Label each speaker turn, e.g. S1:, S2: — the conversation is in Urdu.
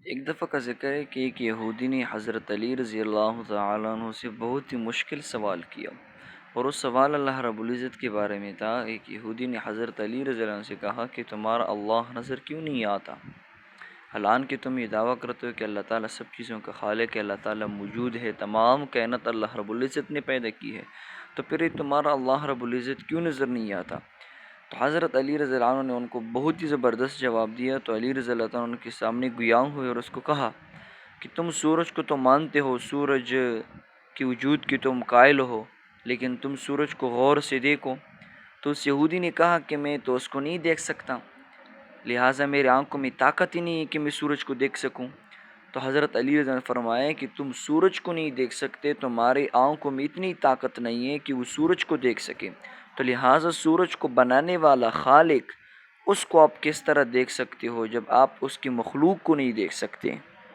S1: ایک دفعہ کا ذکر ہے کہ ایک یہودی نے حضرت علی رضی اللہ تعالیٰ عنہ سے بہت ہی مشکل سوال کیا، اور اس سوال اللہ رب العزت کے بارے میں تھا۔ ایک یہودی نے حضرت علی رضی اللہ عنہ سے کہا کہ تمہارا اللہ نظر کیوں نہیں آتا، حالانکہ تم یہ دعویٰ کرتے ہو کہ اللہ تعالیٰ سب چیزوں کا خالق ہے، اللہ تعالیٰ موجود ہے، تمام کائنات اللہ رب العزت نے پیدا کی ہے، تو پھر یہ تمہارا اللہ رب العزت کیوں نظر نہیں آتا؟ تو حضرت علی رضی اللہ عنہ نے ان کو بہت ہی زبردست جواب دیا۔ تو علی رضی اللہ عنہ ان کے سامنے گویاں ہوئے اور اس کو کہا کہ تم سورج کو تو مانتے ہو، سورج کی وجود کی تم قائل ہو، لیکن تم سورج کو غور سے دیکھو۔ تو اس یہودی نے کہا کہ میں تو اس کو نہیں دیکھ سکتا، لہٰذا میرے آنکھوں میں طاقت ہی نہیں ہے کہ میں سورج کو دیکھ سکوں۔ تو حضرت علی رضی اللہ عنہ نے فرمایا کہ تم سورج کو نہیں دیکھ سکتے، تمہارے آنکھوں میں اتنی طاقت نہیں ہے کہ وہ سورج کو دیکھ سکے، تو لہٰذا سورج کو بنانے والا خالق، اس کو آپ کس طرح دیکھ سکتے ہو جب آپ اس کی مخلوق کو نہیں دیکھ سکتے؟